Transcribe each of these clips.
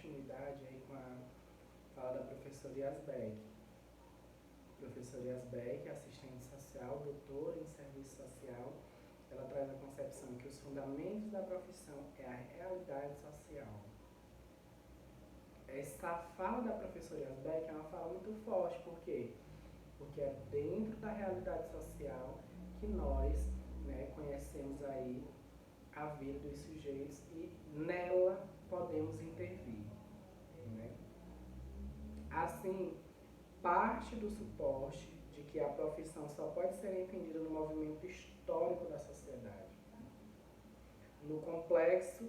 continuidade aí com a fala da professora Yasbeck. Professora Yasbeck, assistente social, doutora em serviço social, ela traz a concepção que os fundamentos da profissão é a realidade social. Essa fala da professora Yasbeck é uma fala muito forte, por quê? Porque é dentro da realidade social que nós, conhecemos aí a vida dos sujeitos e nela podemos intervir. Né? Assim, parte do suporte de que a profissão só pode ser entendida no movimento histórico da sociedade. No complexo,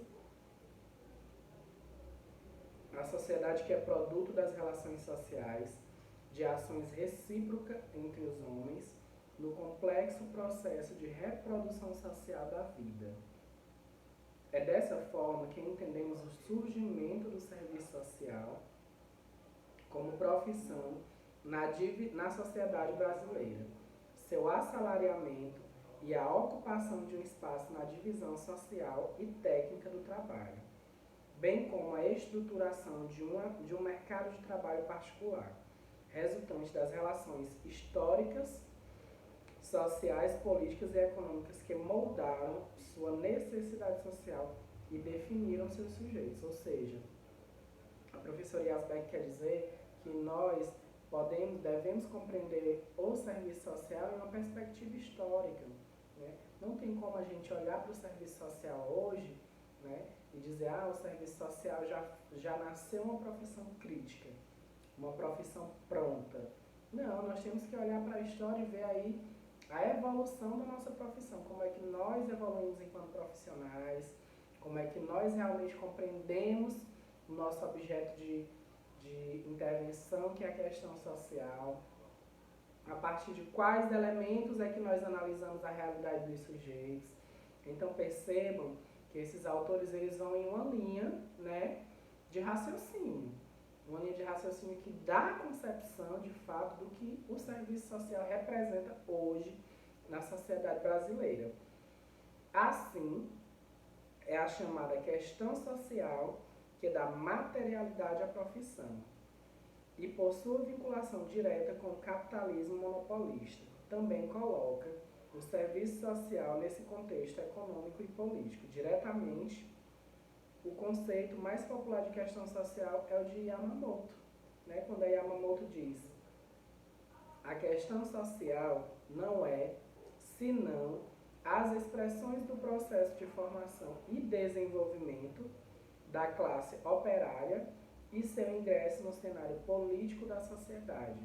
a sociedade que é produto das relações sociais, de ações recíprocas entre os homens, no complexo processo de reprodução social da vida. É dessa forma que entendemos o surgimento do serviço social como profissão na sociedade brasileira, seu assalariamento e a ocupação de um espaço na divisão social e técnica do trabalho, bem como a estruturação de um mercado de trabalho particular, resultante das relações históricas, sociais, políticas e econômicas que moldaram sua necessidade social e definiram seus sujeitos. Ou seja, a professora Yasbeck quer dizer que nós devemos compreender o serviço social em uma perspectiva histórica. Né? Não tem como a gente olhar para o serviço social hoje, né, e dizer, o serviço social já nasceu uma profissão crítica, uma profissão pronta. Não, nós temos que olhar para a história e ver aí a evolução da nossa profissão, como é que nós evoluímos enquanto profissionais, como é que nós realmente compreendemos o nosso objeto de intervenção, que é a questão social, a partir de quais elementos é que nós analisamos a realidade dos sujeitos. Então percebam que esses autores eles vão em uma linha, né, de raciocínio, uma linha de raciocínio que dá a concepção de fato do que o serviço social representa hoje na sociedade brasileira. Assim, é a chamada questão social que dá materialidade à profissão e por sua vinculação direta com o capitalismo monopolista, também coloca o serviço social nesse contexto econômico e político. Diretamente, o conceito mais popular de questão social é o de Yamamoto, né? Quando a Yamamoto diz: a questão social não é, senão, as expressões do processo de formação e desenvolvimento da classe operária e seu ingresso no cenário político da sociedade.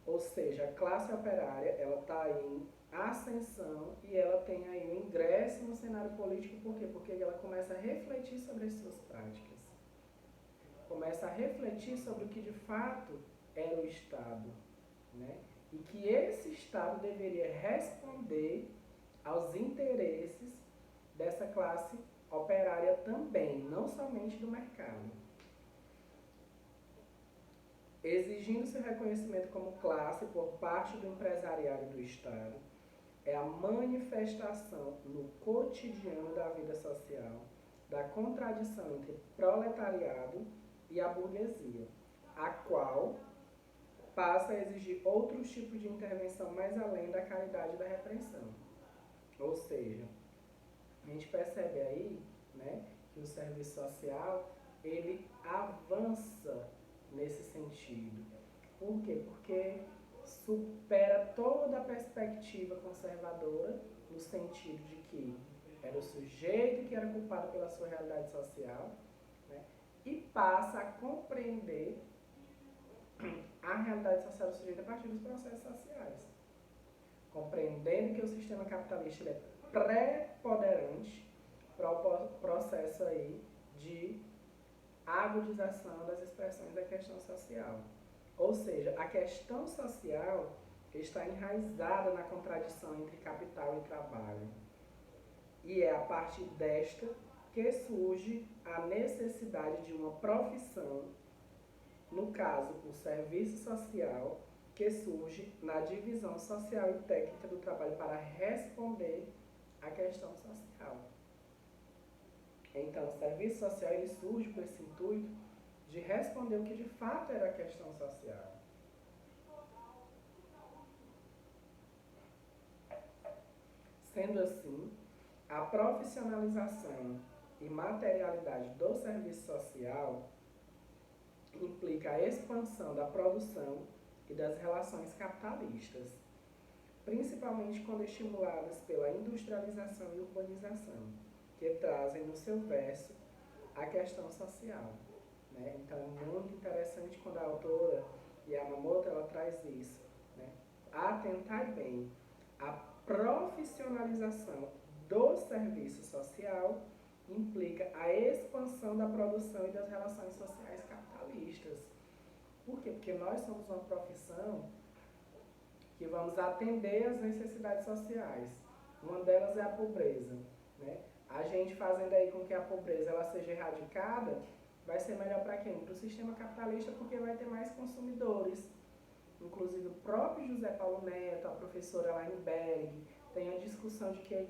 Ou seja, a classe operária ela está em ascensão e ela tem aí um ingresso no cenário político, por quê? Porque ela começa a refletir sobre as suas práticas, começa a refletir sobre o que de fato era o Estado, né? E que esse Estado deveria responder aos interesses dessa classe operária também, não somente do mercado. Exigindo seu reconhecimento como classe por parte do empresariado e do Estado, é a manifestação no cotidiano da vida social da contradição entre proletariado e a burguesia, a qual passa a exigir outros tipos de intervenção mais além da caridade e da repreensão. Ou seja, a gente percebe aí, né, que o serviço social ele avança nesse sentido. Por quê? Porque supera toda a perspectiva conservadora, no sentido de que era o sujeito que era culpado pela sua realidade social, né, e passa a compreender a realidade social do sujeito a partir dos processos sociais. Compreendendo que o sistema capitalista ele é preponderante para o processo aí de agudização das expressões da questão social. Ou seja, a questão social está enraizada na contradição entre capital e trabalho. E é a partir desta que surge a necessidade de uma profissão, no caso, o serviço social, que surge na divisão social e técnica do trabalho para responder à questão social. Então, o serviço social ele surge com esse intuito de responder o que de fato era a questão social. Sendo assim, a profissionalização e materialidade do serviço social implica a expansão da produção e das relações capitalistas, principalmente quando estimuladas pela industrialização e urbanização, que trazem no seu verso a questão social. Né? Então é muito interessante quando a autora Yamamoto ela traz isso. Né? Atentai bem, a profissionalização do serviço social implica a expansão da produção e das relações sociais capitalistas. Por quê? Porque nós somos uma profissão que vamos atender às necessidades sociais. Uma delas é a pobreza. Né? A gente fazendo aí com que a pobreza ela seja erradicada, vai ser melhor para quem? Para o sistema capitalista, porque vai ter mais consumidores. Inclusive o próprio José Paulo Neto, a professora Lainberg, tem a discussão de que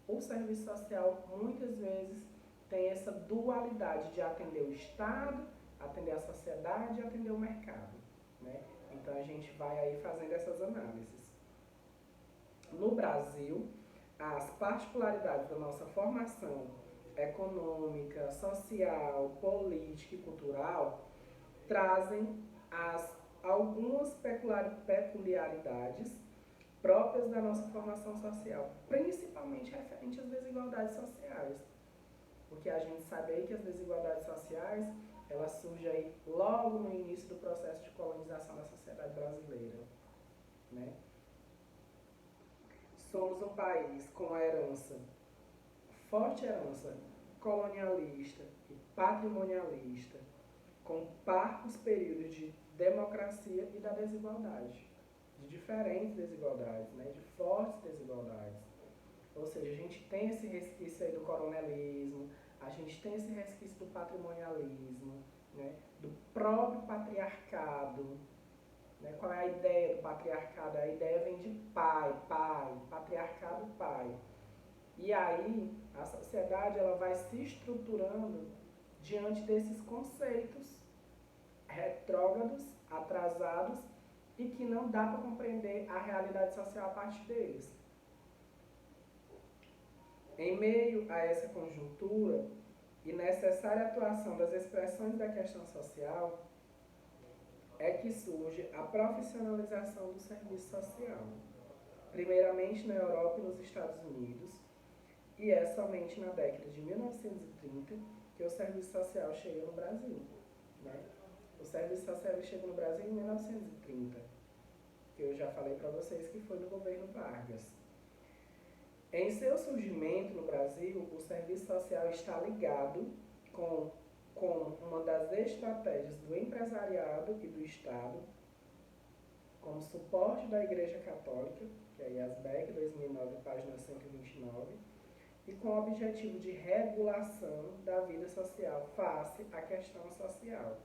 o serviço social muitas vezes tem essa dualidade de atender o Estado, atender a sociedade e atender o mercado. Né? Então a gente vai aí fazendo essas análises. No Brasil, as particularidades da nossa formação econômica, social, política e cultural trazem algumas peculiaridades próprias da nossa formação social, principalmente referente às desigualdades sociais. Porque a gente sabe aí que as desigualdades sociais, elas surgem aí logo no início do processo de colonização da sociedade brasileira. Né? Somos um país com a forte herança colonialista e patrimonialista, com parcos períodos de democracia e da desigualdade, de diferentes desigualdades, né? De fortes desigualdades. Ou seja, a gente tem esse resquício aí do coronelismo, a gente tem esse resquício do patrimonialismo, né? Do próprio patriarcado. Né? Qual é a ideia do patriarcado? A ideia vem de pai, patriarcado, pai. E aí a sociedade ela vai se estruturando diante desses conceitos retrógrados, atrasados e que não dá para compreender a realidade social a partir deles. Em meio a essa conjuntura e necessária atuação das expressões da questão social, é que surge a profissionalização do serviço social, primeiramente na Europa e nos Estados Unidos, e é somente na década de 1930 que o serviço social chega no Brasil. Né? O serviço social chega no Brasil em 1930, que eu já falei para vocês que foi no governo Vargas. Em seu surgimento no Brasil, o serviço social está ligado com uma das estratégias do empresariado e do Estado, como suporte da Igreja Católica, que é IASBEC, 2009, página 129, e com o objetivo de regulação da vida social face à questão social.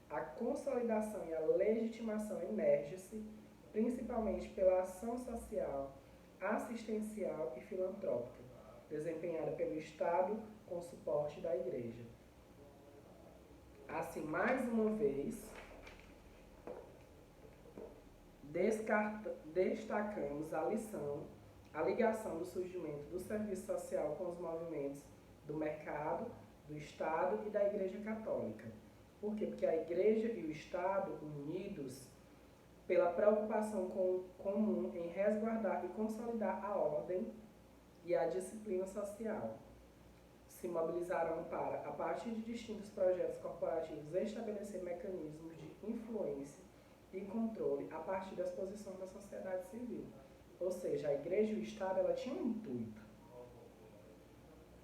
A consolidação e a legitimação emerge-se principalmente pela ação social, assistencial e filantrópica, desempenhada pelo Estado com suporte da Igreja. Assim, mais uma vez, destacamos a ligação do surgimento do serviço social com os movimentos do mercado, do Estado e da Igreja Católica. Por quê? Porque a Igreja e o Estado, unidos pela preocupação comum em resguardar e consolidar a ordem e a disciplina social, se mobilizaram para, a partir de distintos projetos corporativos, estabelecer mecanismos de influência e controle a partir das posições da sociedade civil. Ou seja, a Igreja e o Estado ela tinham um intuito.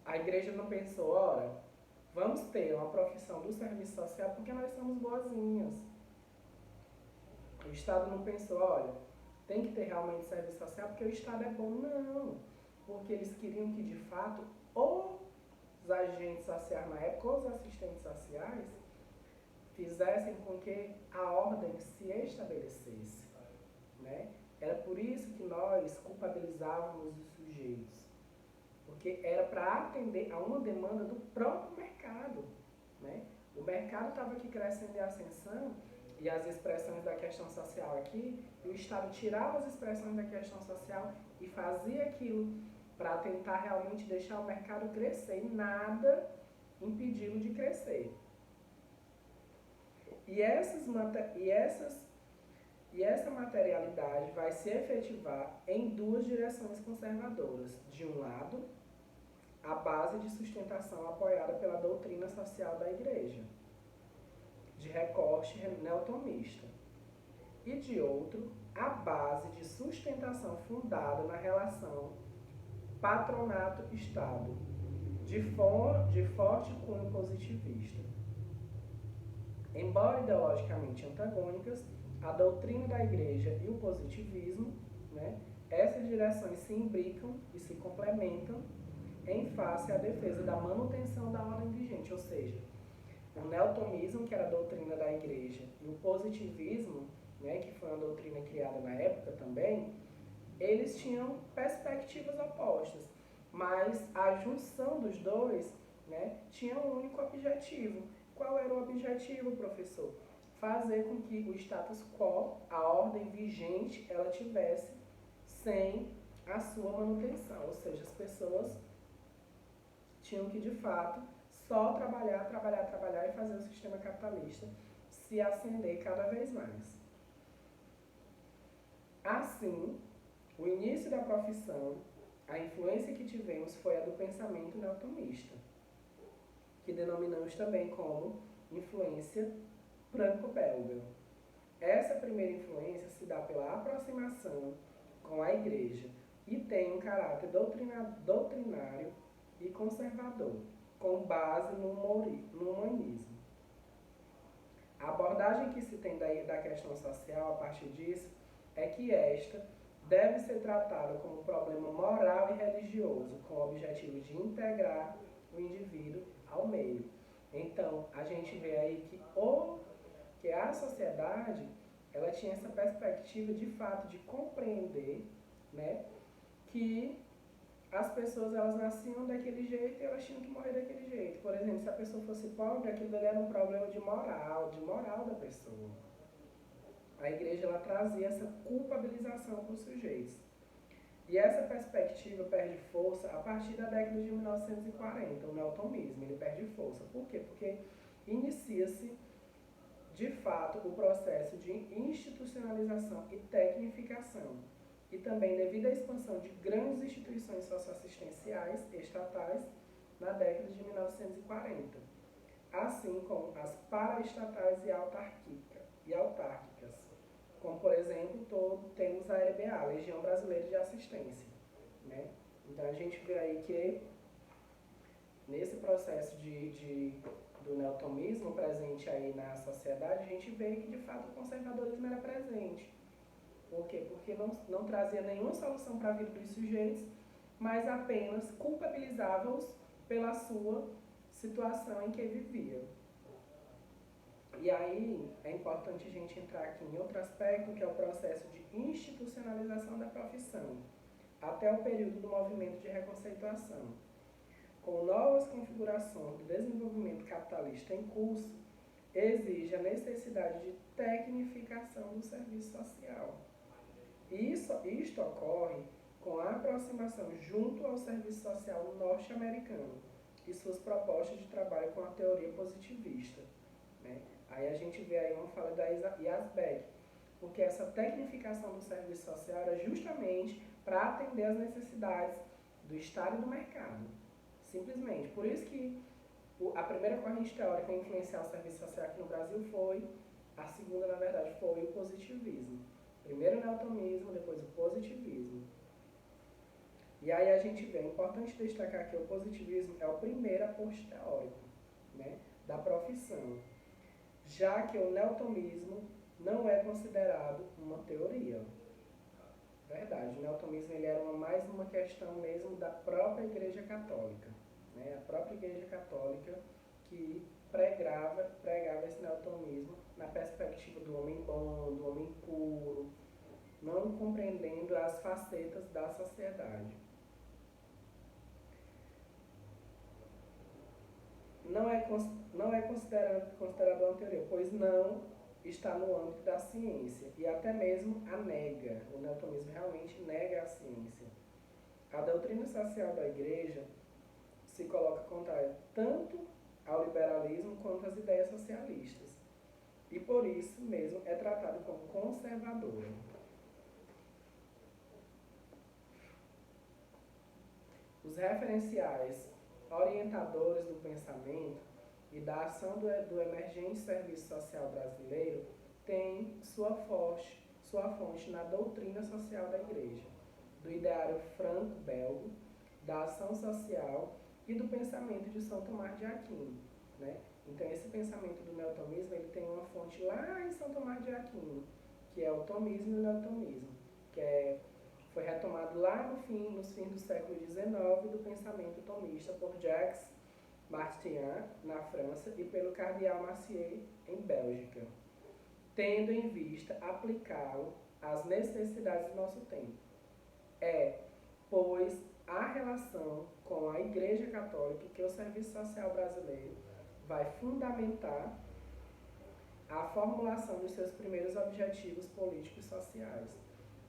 A Igreja não pensou, ora, vamos ter uma profissão do serviço social porque nós somos boazinhas. O Estado não pensou, olha, tem que ter realmente serviço social porque o Estado é bom. Não, porque eles queriam que, de fato, os agentes sociais na época, os assistentes sociais, fizessem com que a ordem se estabelecesse. Né? Era por isso que nós culpabilizávamos os sujeitos. porque era para atender a uma demanda do próprio mercado, né? O mercado estava aqui crescendo em ascensão e as expressões da questão social aqui, e o Estado tirava as expressões da questão social e fazia aquilo para tentar realmente deixar o mercado crescer e nada impedi-lo de crescer. E essa materialidade vai se efetivar em duas direções conservadoras. De um lado, a base de sustentação apoiada pela doutrina social da Igreja, de recorte neotomista. E de outro, a base de sustentação fundada na relação patronato-Estado, de forte cunho positivista. Embora ideologicamente antagônicas, a doutrina da Igreja e o positivismo, né, essas direções se imbricam e se complementam em face à defesa da manutenção da ordem vigente, ou seja, o neotomismo, que era a doutrina da Igreja, e o positivismo, né, que foi uma doutrina criada na época também, eles tinham perspectivas opostas, mas a junção dos dois, né, tinha um único objetivo. Qual era o objetivo, professor? Fazer com que o status quo, a ordem vigente, ela tivesse sem a sua manutenção, ou seja, as pessoas tinham que, de fato, só trabalhar e fazer o sistema capitalista se ascender cada vez mais. Assim, o início da profissão, a influência que tivemos foi a do pensamento neotomista, que denominamos também como influência franco-belga. Essa primeira influência se dá pela aproximação com a Igreja e tem um caráter doutrinário e conservador, com base no humanismo. A abordagem que se tem da questão social a partir disso é que esta deve ser tratada como problema moral e religioso, com o objetivo de integrar o indivíduo ao meio. Então, a gente vê aí que a sociedade, ela tinha essa perspectiva de fato de compreender, né, que as pessoas, elas nasciam daquele jeito e elas tinham que morrer daquele jeito. Por exemplo, se a pessoa fosse pobre, aquilo ali era um problema de moral da pessoa. A Igreja, ela trazia essa culpabilização para os sujeitos. E essa perspectiva perde força a partir da década de 1940, o neotomismo, ele perde força. Por quê? Porque inicia-se, de fato, o processo de institucionalização e tecnificação. E também devido à expansão de grandes instituições socioassistenciais estatais na década de 1940, assim como as paraestatais e autárquicas, como, por exemplo, temos a LBA, a Legião Brasileira de Assistência, né? Então, a gente vê aí que, nesse processo do neotomismo presente aí na sociedade, a gente vê que, de fato, o conservadorismo era presente. Por quê? Porque não trazia nenhuma solução para a vida dos sujeitos, mas apenas culpabilizava-os pela sua situação em que viviam. E aí é importante a gente entrar aqui em outro aspecto, que é o processo de institucionalização da profissão, até o período do movimento de reconceituação. Com novas configurações do desenvolvimento capitalista em curso, exige a necessidade de tecnificação do serviço social. Isto ocorre com a aproximação junto ao serviço social norte-americano e suas propostas de trabalho com a teoria positivista, né? Aí a gente vê aí uma fala da Yazbek, porque essa tecnificação do serviço social era justamente para atender às necessidades do Estado e do mercado, simplesmente. Por isso que a primeira corrente teórica a influenciar o serviço social aqui no Brasil foi, a segunda, na verdade, foi o positivismo. Primeiro o neotomismo, depois o positivismo. E aí a gente vê, é importante destacar que o positivismo é o primeiro aporte teórico, né, da profissão, já que o neotomismo não é considerado uma teoria. Verdade, o neotomismo ele era mais uma questão mesmo da própria Igreja Católica, né, a própria Igreja Católica que pregava esse neotomismo na perspectiva do homem bom, do homem puro, não compreendendo as facetas da sociedade. não é considerado uma teoria, pois não está no âmbito da ciência e até mesmo a nega. O neotomismo realmente nega a ciência. A doutrina social da Igreja se coloca contrária tanto ao liberalismo quanto às ideias socialistas e por isso mesmo é tratado como conservadora. Os referenciais orientadores do pensamento e da ação do emergente serviço social brasileiro têm sua fonte na doutrina social da Igreja, do ideário franco-belgo, da ação social e do pensamento de São Tomás de Aquino. Né? Então, esse pensamento do neotomismo ele tem uma fonte lá em São Tomás de Aquino, que é o tomismo e o neotomismo, que foi retomado lá nos fins do século XIX do pensamento tomista por Jacques Maritain, na França, e pelo cardeal Marcier, em Bélgica, tendo em vista aplicá-lo às necessidades do nosso tempo. Pois, a relação com a Igreja Católica que o Serviço Social Brasileiro vai fundamentar a formulação dos seus primeiros objetivos políticos e sociais,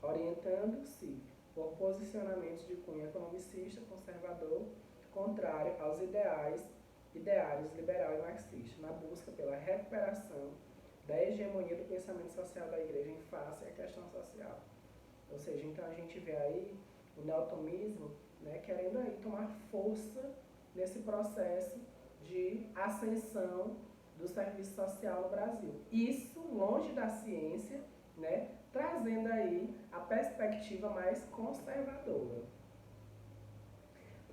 orientando-se por posicionamentos de cunho economicista, conservador, contrário aos ideários liberal e marxista, na busca pela recuperação da hegemonia do pensamento social da Igreja em face à questão social. Ou seja, então a gente vê aí o neotomismo, né, querendo aí tomar força nesse processo de ascensão do serviço social no Brasil. Isso longe da ciência, né, trazendo aí a perspectiva mais conservadora.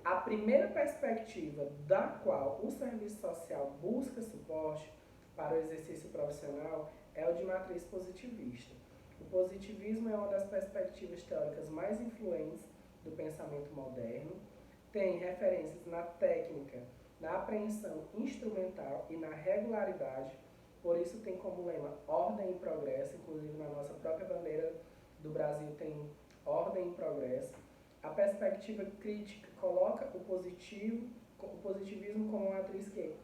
A primeira perspectiva da qual o serviço social busca suporte para o exercício profissional é o de matriz positivista. O positivismo é uma das perspectivas teóricas mais influentes do pensamento moderno, tem referências na técnica, na apreensão instrumental e na regularidade, por isso tem como lema ordem e progresso, inclusive na nossa própria bandeira do Brasil tem ordem e progresso. A perspectiva crítica coloca o positivismo como uma matriz que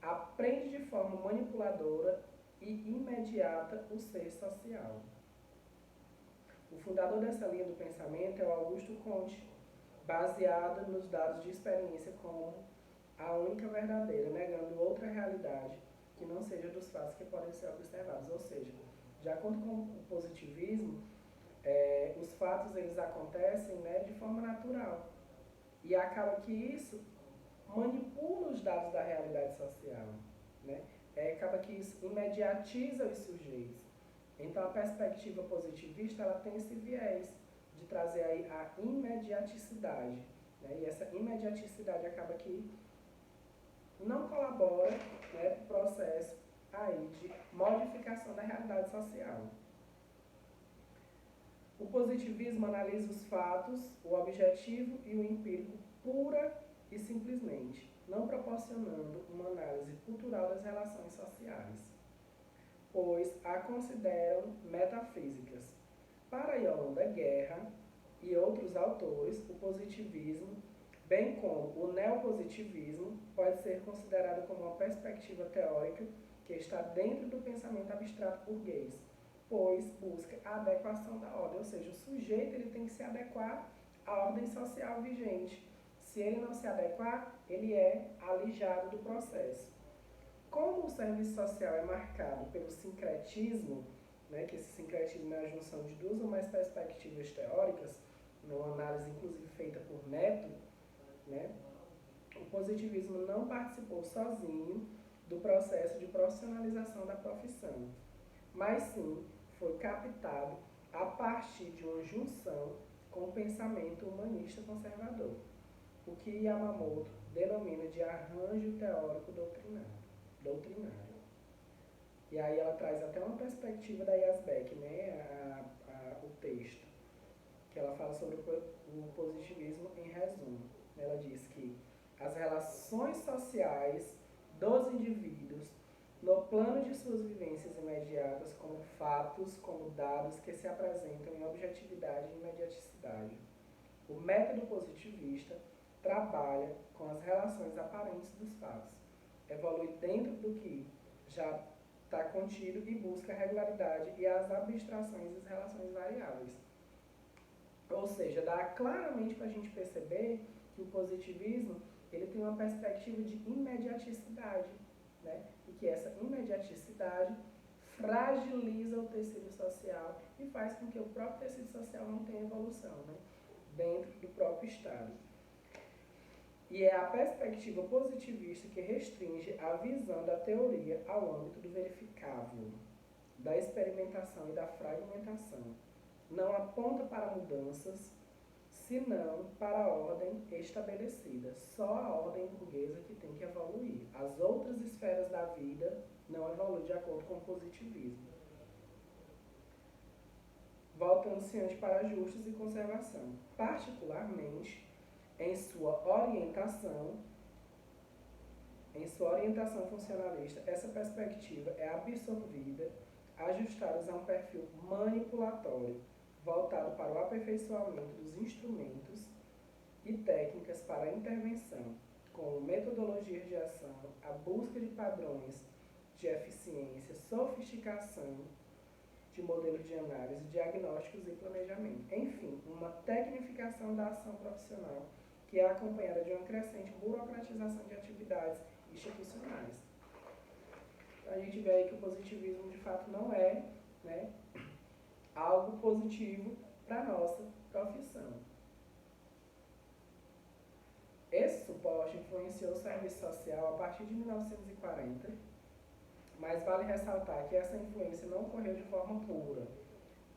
aprende de forma manipuladora e imediata o ser social. O fundador dessa linha do pensamento é o Augusto Comte, baseado nos dados de experiência como a única verdadeira, negando outra realidade que não seja dos fatos que podem ser observados. Ou seja, de acordo com o positivismo, os fatos eles acontecem, né, de forma natural. E acaba que isso manipula os dados da realidade social. Né? Acaba que isso imediatiza os sujeitos. Então a perspectiva positivista ela tem esse viés de trazer aí a imediaticidade. Né? E essa imediaticidade acaba que não colabora, né, para o processo aí de modificação da realidade social. O positivismo analisa os fatos, o objetivo e o empírico pura e simplesmente, não proporcionando uma análise cultural das relações sociais, pois a consideram metafísicas. Para Yolanda Guerra e outros autores, o positivismo, bem como o neopositivismo, pode ser considerado como uma perspectiva teórica que está dentro do pensamento abstrato burguês, pois busca a adequação da ordem, ou seja, o sujeito ele tem que se adequar à ordem social vigente. Se ele não se adequar, ele é alijado do processo. Como o serviço social é marcado pelo sincretismo, né, que esse sincretismo é a junção de duas ou mais perspectivas teóricas, numa análise inclusive feita por Neto, né, o positivismo não participou sozinho do processo de profissionalização da profissão, mas sim foi captado a partir de uma junção com o pensamento humanista conservador, o que Yamamoto denomina de arranjo teórico doutrinário. E aí ela traz até uma perspectiva da Yazbek, né, o texto, que ela fala sobre o positivismo em resumo. Ela diz que as relações sociais dos indivíduos no plano de suas vivências imediatas como fatos, como dados que se apresentam em objetividade e imediaticidade. O método positivista trabalha com as relações aparentes dos fatos, evolui dentro do que já está contido e busca a regularidade e as abstrações das relações variáveis. Ou seja, dá claramente para a gente perceber que o positivismo ele tem uma perspectiva de imediaticidade, né? E que essa imediaticidade fragiliza o tecido social e faz com que o próprio tecido social não tenha evolução, né? Dentro do próprio Estado. E é a perspectiva positivista que restringe a visão da teoria ao âmbito do verificável, da experimentação e da fragmentação. Não aponta para mudanças, senão para a ordem estabelecida. Só a ordem burguesa que tem que evoluir. As outras esferas da vida não evoluem de acordo com o positivismo. Voltando-se para ajustes e conservação. Particularmente, em sua orientação funcionalista, essa perspectiva é absorvida, ajustados a um perfil manipulatório, voltado para o aperfeiçoamento dos instrumentos e técnicas para a intervenção, com metodologias de ação, a busca de padrões de eficiência, sofisticação de modelos de análise, diagnósticos e planejamento. Enfim, uma tecnificação da ação profissional que é acompanhada de uma crescente burocratização de atividades institucionais. Então, a gente vê aí que o positivismo, de fato, não é, né, algo positivo para a nossa profissão. Esse suporte influenciou o serviço social a partir de 1940, mas vale ressaltar que essa influência não ocorreu de forma pura,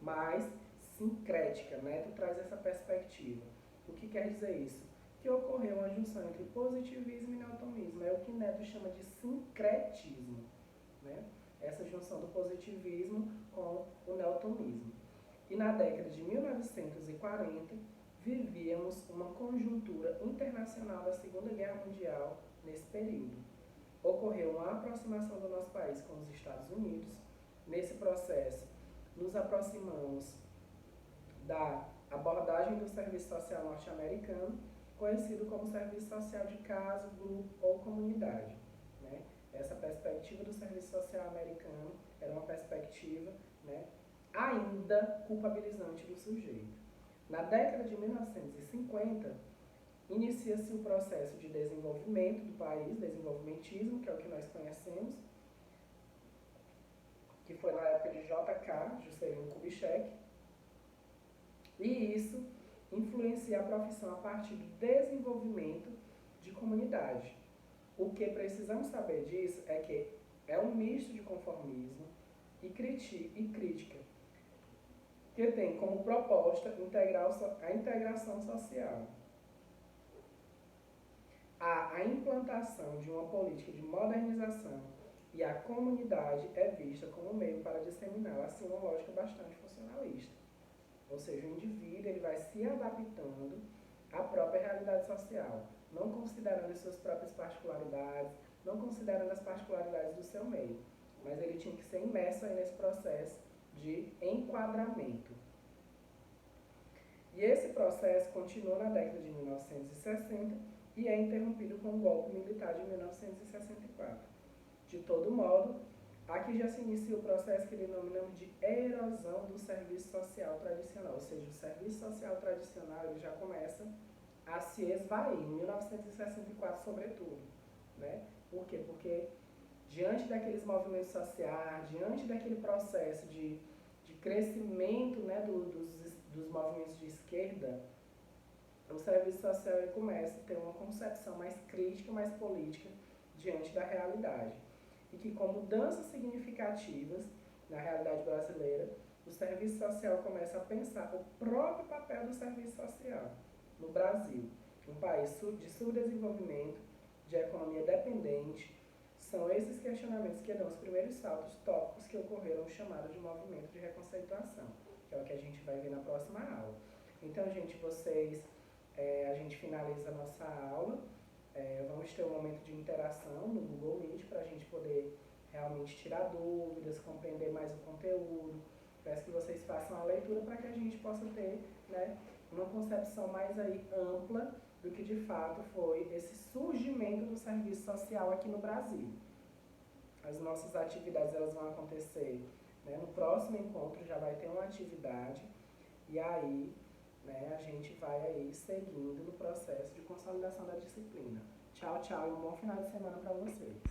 mas sincrética. Neto traz essa perspectiva. O que quer dizer isso? Que ocorreu uma junção entre positivismo e neotomismo. É o que Neto chama de sincretismo, né? Essa junção do positivismo com o neotomismo. E na década de 1940, vivíamos uma conjuntura internacional da Segunda Guerra Mundial nesse período. Ocorreu uma aproximação do nosso país com os Estados Unidos. Nesse processo, nos aproximamos da abordagem do serviço social norte-americano, conhecido como serviço social de caso, grupo ou comunidade, né? Essa perspectiva do serviço social americano era uma perspectiva, né, ainda culpabilizante do sujeito. Na década de 1950, inicia-se o processo de desenvolvimento do país, desenvolvimentismo, que é o que nós conhecemos, que foi na época de J.K., Juscelino Kubitschek, e isso influencia a profissão a partir do desenvolvimento de comunidade. O que precisamos saber disso é que é um misto de conformismo e crítica, que tem como proposta a integração social. A implantação de uma política de modernização e a comunidade é vista como meio para disseminar, assim, uma lógica bastante funcionalista. Ou seja, o indivíduo ele vai se adaptando à própria realidade social, não considerando as suas próprias particularidades, não considerando as particularidades do seu meio, mas ele tinha que ser imerso aí nesse processo de enquadramento. E esse processo continuou na década de 1960 e é interrompido com o golpe militar de 1964. De todo modo, aqui já se inicia o processo que denominamos de erosão do serviço social tradicional, ou seja, o serviço social tradicional ele já começa a se esvair, em 1964 sobretudo, né? Por quê? Porque diante daqueles movimentos sociais, diante daquele processo de crescimento, né, dos movimentos de esquerda, o serviço social ele começa a ter uma concepção mais crítica, mais política diante da realidade. E que com mudanças significativas na realidade brasileira, o serviço social começa a pensar o próprio papel do serviço social no Brasil, um país de subdesenvolvimento, de economia dependente. São esses questionamentos que dão os primeiros saltos tópicos que ocorreram no chamado de movimento de reconceituação, que é o que a gente vai ver na próxima aula. Então, gente, a gente finaliza a nossa aula. Vamos ter um momento de interação no Google Meet para a gente poder realmente tirar dúvidas, compreender mais o conteúdo. Peço que vocês façam a leitura para que a gente possa ter, né, uma concepção mais aí ampla do que de fato foi esse surgimento do serviço social aqui no Brasil. As nossas atividades elas vão acontecer, né, no próximo encontro já vai ter uma atividade e aí, né, a gente vai aí seguindo no processo de consolidação da disciplina. Tchau, tchau e um bom final de semana para vocês.